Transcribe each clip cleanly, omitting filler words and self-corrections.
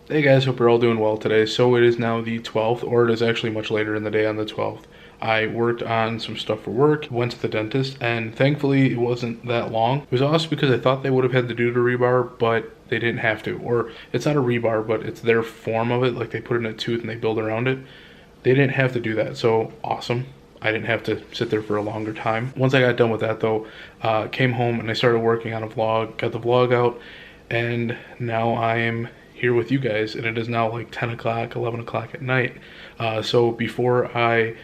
Hey guys, hope you're all doing well today. So it is now the 12th, or it is actually much later in the day on the 12th. I worked on some stuff for work, went to the dentist, and thankfully it wasn't that long. It was also because I thought they would have had to do the rebar, but they didn't have to. Or it's not a rebar, but it's their form of it, like they put it in a tooth and they build around it. They didn't have to do that, so awesome. I didn't have to sit there for a longer time. Once I got done with that though, came home and I started working on a vlog, got the vlog out, and now I am here with you guys, and it is now like 10 o'clock, 11 o'clock at night. So before I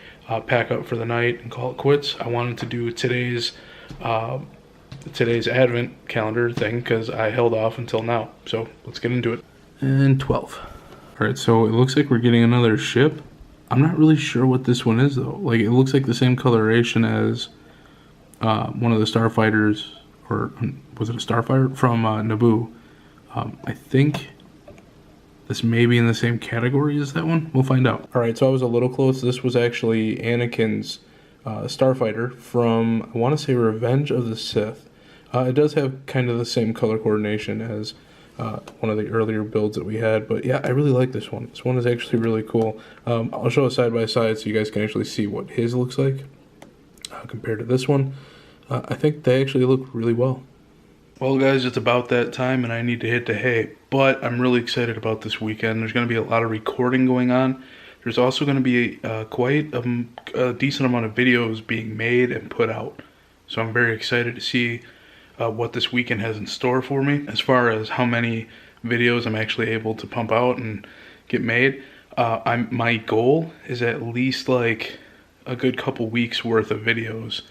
pack up for the night and call it quits, I wanted to do today's advent calendar thing because I held off until now. So let's get into it. And 12. All right, so it looks like we're getting another ship. I'm not really sure what this one is though. Like, it looks like the same coloration as one of the starfighters, or was it a starfighter from Naboo? I think this may be in the same category as that one. We'll find out. All right, so I was a little close. This was actually Anakin's starfighter from, I want to say, Revenge of the Sith. It does have kind of the same color coordination as one of the earlier builds that we had, but yeah, I really like this one. This one is actually really cool. I'll show a side by side so you guys can actually see what his looks like compared to this one. I think they actually look really well. Well guys, it's about that time and I need to hit the hay, but I'm really excited about this weekend. There's going to be a lot of recording going on. There's also going to be quite a decent amount of videos being made and put out. So I'm very excited to see what this weekend has in store for me as far as how many videos I'm actually able to pump out and get made. My goal is at least like a good couple weeks worth of videos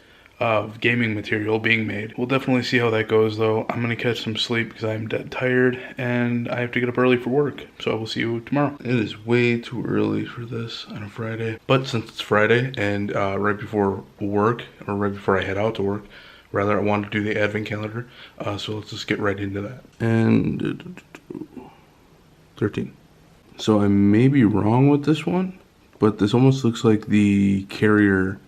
of gaming material being made. We'll definitely see how that goes though. I'm gonna catch some sleep because I'm dead tired and I have to get up early for work. So I will see you tomorrow. It is way too early for this on a Friday. But since it's Friday and right before work, or right before I head out to work, rather, I wanted to do the advent calendar. So let's just get right into that. And 13. So I may be wrong with this one, but this almost looks like the carrier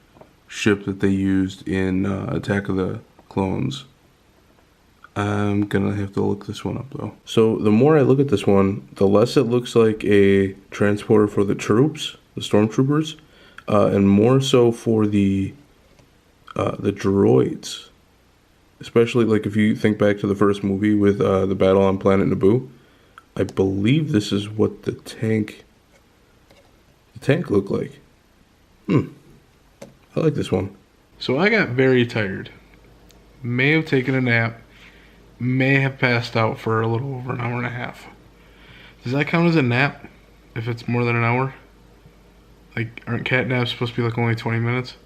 ship that they used in Attack of the Clones. I'm gonna have to look this one up though. So the more I look at this one, the less it looks like a transporter for the troops, the stormtroopers, and more so for the droids. Especially like if you think back to the first movie with the battle on planet Naboo, I believe this is what the tank looked like. I like this one. So I got very tired. May have taken a nap. May have passed out for a little over an hour and a half. Does that count as a nap if it's more than an hour? Like, aren't cat naps supposed to be like only 20 minutes?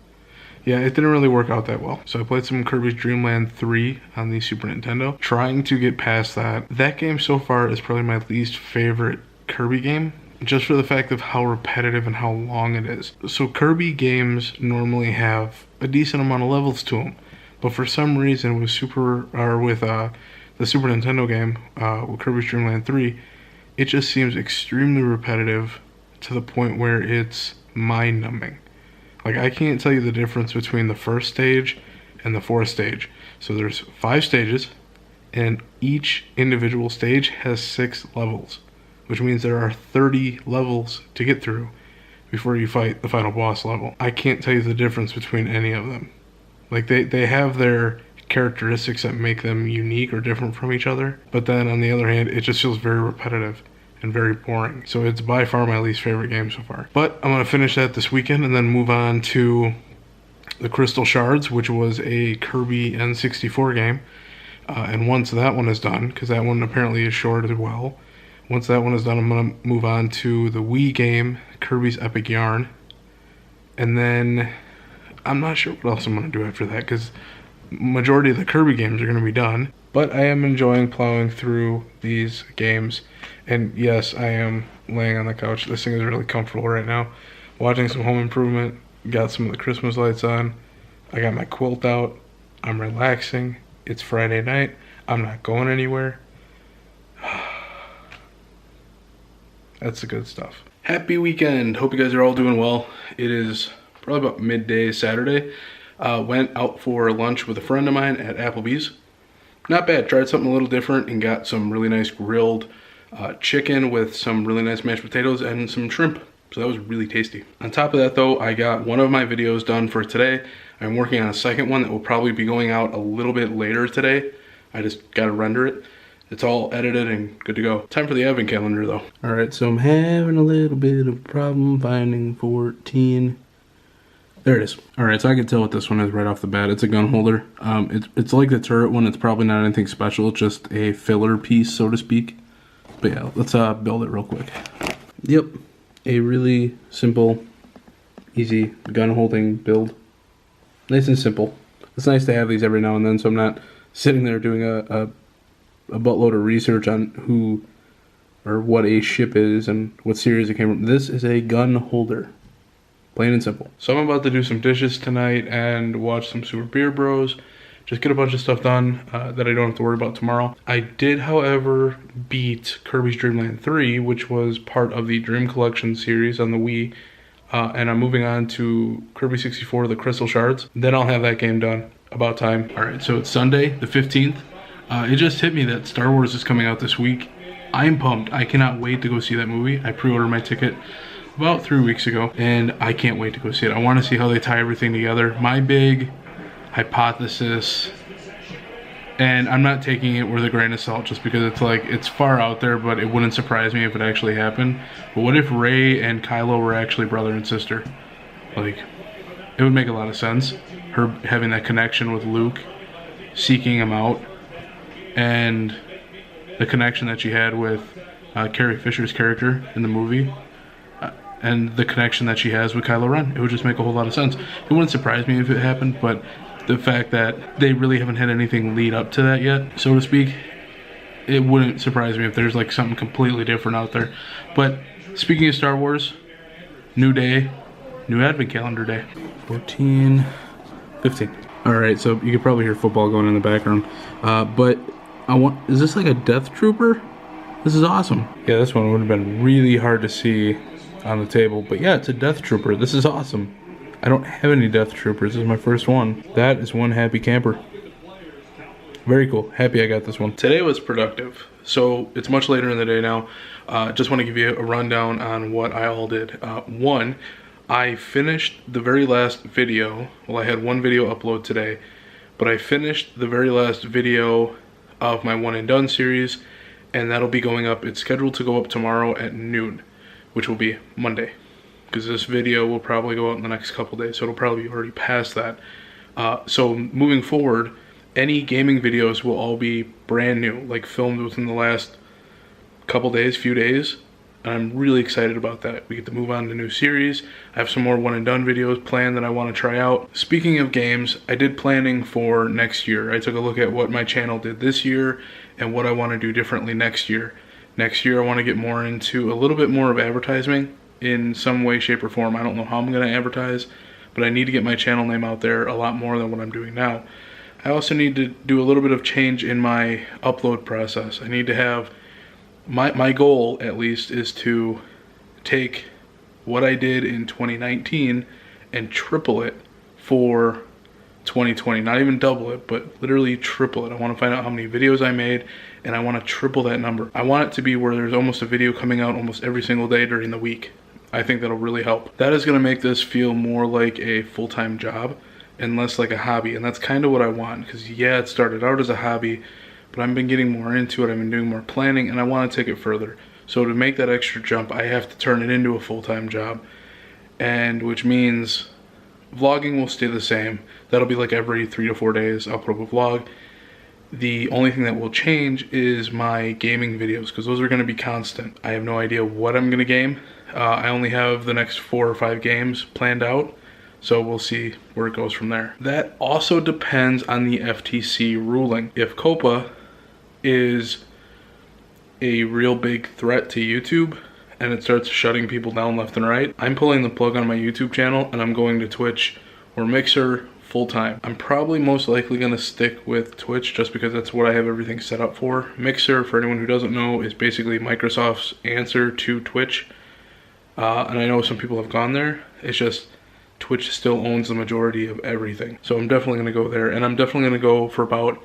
Yeah, it didn't really work out that well. So I played some Kirby's Dream Land 3 on the Super Nintendo, trying to get past that. That game so far is probably my least favorite Kirby game, just for the fact of how repetitive and how long it is. So Kirby games normally have a decent amount of levels to them, but for some reason with the Super Nintendo game, with Kirby's Dream Land 3, it just seems extremely repetitive to the point where it's mind-numbing. Like, I can't tell you the difference between the first stage and the fourth stage. So there's 5 stages, and each individual stage has 6 levels, which means there are 30 levels to get through before you fight the final boss level. I can't tell you the difference between any of them. Like, they have their characteristics that make them unique or different from each other, but then on the other hand, it just feels very repetitive and very boring. So it's by far my least favorite game so far. But I'm going to finish that this weekend and then move on to the Crystal Shards, which was a Kirby N64 game. And once that one is done, because that one apparently is short as well, once that one is done, I'm going to move on to the Wii game, Kirby's Epic Yarn. And then I'm not sure what else I'm going to do after that, because majority of the Kirby games are going to be done. But I am enjoying plowing through these games. And yes, I am laying on the couch. This thing is really comfortable right now. Watching some Home Improvement. Got some of the Christmas lights on. I got my quilt out. I'm relaxing. It's Friday night. I'm not going anywhere. That's the good stuff. Happy weekend. Hope you guys are all doing well. It is probably about midday Saturday. Went out for lunch with a friend of mine at Applebee's. Not bad. Tried something a little different and got some really nice grilled chicken with some really nice mashed potatoes and some shrimp. So that was really tasty. On top of that though, I got one of my videos done for today. I'm working on a second one that will probably be going out a little bit later today. I just gotta render it. It's all edited and good to go. Time for the advent calendar though. All right, so I'm having a little bit of a problem finding 14. There it is. All right, so I can tell what this one is right off the bat. It's a gun holder. It's like the turret one. It's probably not anything special. It's just a filler piece, so to speak. But yeah, let's build it real quick. Yep, a really simple, easy gun holding build. Nice and simple. It's nice to have these every now and then, so I'm not sitting there doing a buttload of research on who or what a ship is and what series it came from. This is a gun holder. Plain and simple. So I'm about to do some dishes tonight and watch some Super Beer Bros. Just get a bunch of stuff done that I don't have to worry about tomorrow. I did, however, beat Kirby's Dream Land 3, which was part of the Dream Collection series on the Wii. And I'm moving on to Kirby 64, the Crystal Shards. Then I'll have that game done. About time. Alright, so it's Sunday, the 15th. It just hit me that Star Wars is coming out this week. I'm pumped. I cannot wait to go see that movie. I pre-ordered my ticket about 3 weeks ago, and I can't wait to go see it. I want to see how they tie everything together. My big hypothesis, and I'm not taking it with a grain of salt just because it's like, it's far out there, but it wouldn't surprise me if it actually happened. But what if Rey and Kylo were actually brother and sister? Like, it would make a lot of sense. Her having that connection with Luke, seeking him out, and the connection that she had with Carrie Fisher's character in the movie, and the connection that she has with Kylo Ren. It would just make a whole lot of sense. It wouldn't surprise me if it happened, but the fact that they really haven't had anything lead up to that yet, so to speak, it wouldn't surprise me if there's like something completely different out there. But speaking of Star Wars, new day, new advent calendar day. 14, 15. Alright, so you can probably hear football going in the background. But is this like a Death Trooper? This is awesome. Yeah, this one would have been really hard to see on the table. But yeah, it's a Death Trooper. This is awesome. I don't have any Death Troopers. This is my first one. That is one happy camper. Very cool. Happy I got this one. Today was productive. So it's much later in the day now. Just want to give you a rundown on what I all did. One, I finished the very last video. Well, I had one video upload today, but I finished the very last video of my one and done series, and that'll be going up. It's scheduled to go up tomorrow at noon, which will be Monday, because this video will probably go out in the next couple days, so it'll probably be already past that. So moving forward, any gaming videos will all be brand new, like filmed within the last couple days, few days. And I'm really excited about that. We get to move on to new series. I have some more one and done videos planned that I want to try out. Speaking of games, I did planning for next year. I took a look at what my channel did this year and what I want to do differently next year. Next year I want to get more into a little bit more of advertising in some way, shape, or form. I don't know how I'm going to advertise, but I need to get my channel name out there a lot more than what I'm doing now. I also need to do a little bit of change in my upload process. I need to have my goal, at least, is to take what I did in 2019 and triple it for 2020. Not even double it, but literally triple it. I want to find out how many videos I made, and I want to triple that number. I want it to be where there's almost a video coming out almost every single day during the week. I think that'll really help. That is going to make this feel more like a full-time job and less like a hobby, and that's kind of what I want, because yeah, it started out as a hobby, but I've been getting more into it. I've been doing more planning, and I want to take it further. So to make that extra jump, I have to turn it into a full-time job, and which means vlogging will stay the same. That'll be like every 3 to 4 days I'll put up a vlog. The only thing that will change is my gaming videos, because those are going to be constant. I have no idea what I'm going to game. I only have the next 4 or 5 games planned out, so we'll see where it goes from there. That also depends on the FTC ruling. If COPPA is a real big threat to YouTube and it starts shutting people down left and right, I'm pulling the plug on my YouTube channel and I'm going to Twitch or Mixer full-time. I'm probably most likely going to stick with Twitch just because that's what I have everything set up for. Mixer, for anyone who doesn't know, is basically Microsoft's answer to Twitch. And I know some people have gone there. It's just Twitch still owns the majority of everything. So I'm definitely going to go there, and I'm definitely going to go for about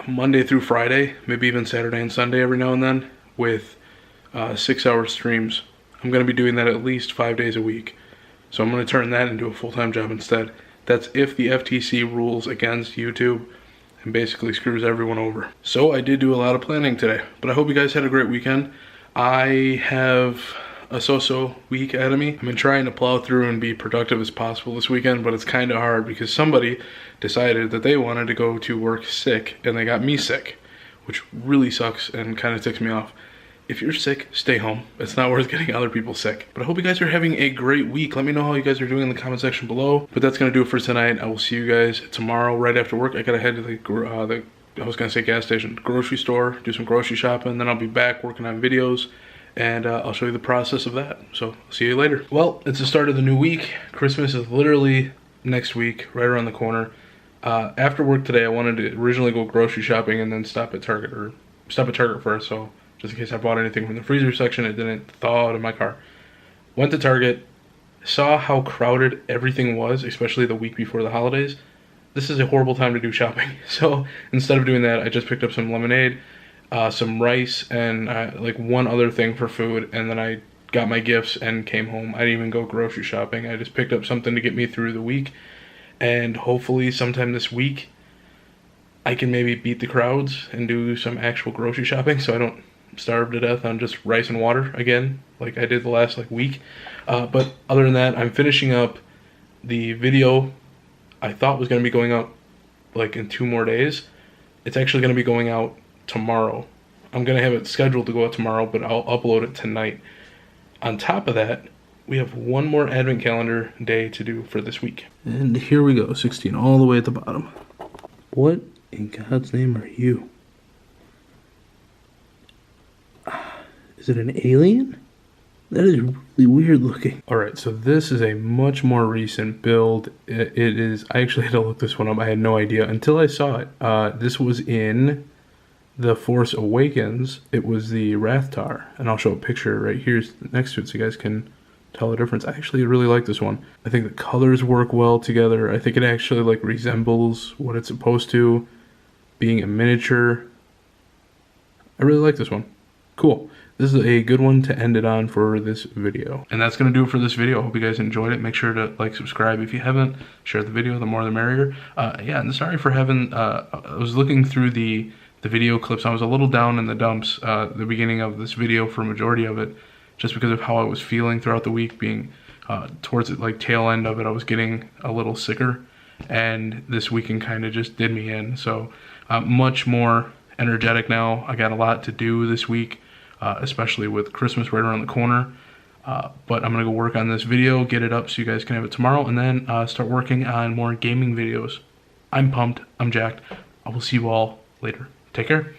Monday through Friday, maybe even Saturday and Sunday every now and then, with 6-hour streams. I'm going to be doing that at least 5 days a week. So I'm going to turn that into a full-time job instead. That's if the FTC rules against YouTube and basically screws everyone over. So I did do a lot of planning today, but I hope you guys had a great weekend. I have a so-so week ahead of me. I've been trying to plow through and be productive as possible this weekend, but it's kind of hard because somebody decided that they wanted to go to work sick and they got me sick, which really sucks and kind of ticks me off. If you're sick, stay home. It's not worth getting other people sick. But I hope you guys are having a great week. Let me know how you guys are doing in the comment section below. But that's going to do it for tonight. I will see you guys tomorrow right after work. I got to head to the I was going to say gas station, grocery store, do some grocery shopping. Then I'll be back working on videos. And I'll show you the process of that. So, see you later. Well, it's the start of the new week. Christmas is literally next week, right around the corner. After work today, I wanted to originally go grocery shopping and then stop at Target first. So, just in case I bought anything from the freezer section, it didn't thaw out in my car. Went to Target, saw how crowded everything was, especially the week before the holidays. This is a horrible time to do shopping. So, instead of doing that, I just picked up some lemonade, some rice, and like one other thing for food, and then I got my gifts and came home. I didn't even go grocery shopping. I just picked up something to get me through the week, and hopefully sometime this week I can maybe beat the crowds and do some actual grocery shopping so I don't starve to death on just rice and water again like I did the last week. But other than that, I'm finishing up the video I thought was going to be going out in 2 more days. It's actually going to be going out tomorrow. I'm going to have it scheduled to go out tomorrow, but I'll upload it tonight. On top of that, we have one more advent calendar day to do for this week. And here we go, 16 all the way at the bottom. What in God's name are you? Is it an alien? That is really weird looking. Alright, so this is a much more recent build. It is, I actually had to look this one up. I had no idea until I saw it. This was in The Force Awakens. It was the Rathtar, and I'll show a picture right here next to it so you guys can tell the difference. I actually really like this one. I think the colors work well together. I think it actually resembles what it's supposed to, being a miniature. I really like this one. Cool. This is a good one to end it on for this video. And that's going to do it for this video. I hope you guys enjoyed it. Make sure to subscribe if you haven't. Share the video, the more the merrier. Yeah, and sorry for having, I was looking through the video clips. I was a little down in the dumps the beginning of this video for a majority of it, just because of how I was feeling throughout the week, being towards the tail end of it. I was getting a little sicker, and this weekend kind of just did me in. So much more energetic now. I got a lot to do this week, especially with Christmas right around the corner. But I'm gonna go work on this video, get it up so you guys can have it tomorrow, and then start working on more gaming videos. I'm pumped, I'm jacked. I will see you all later. Take care.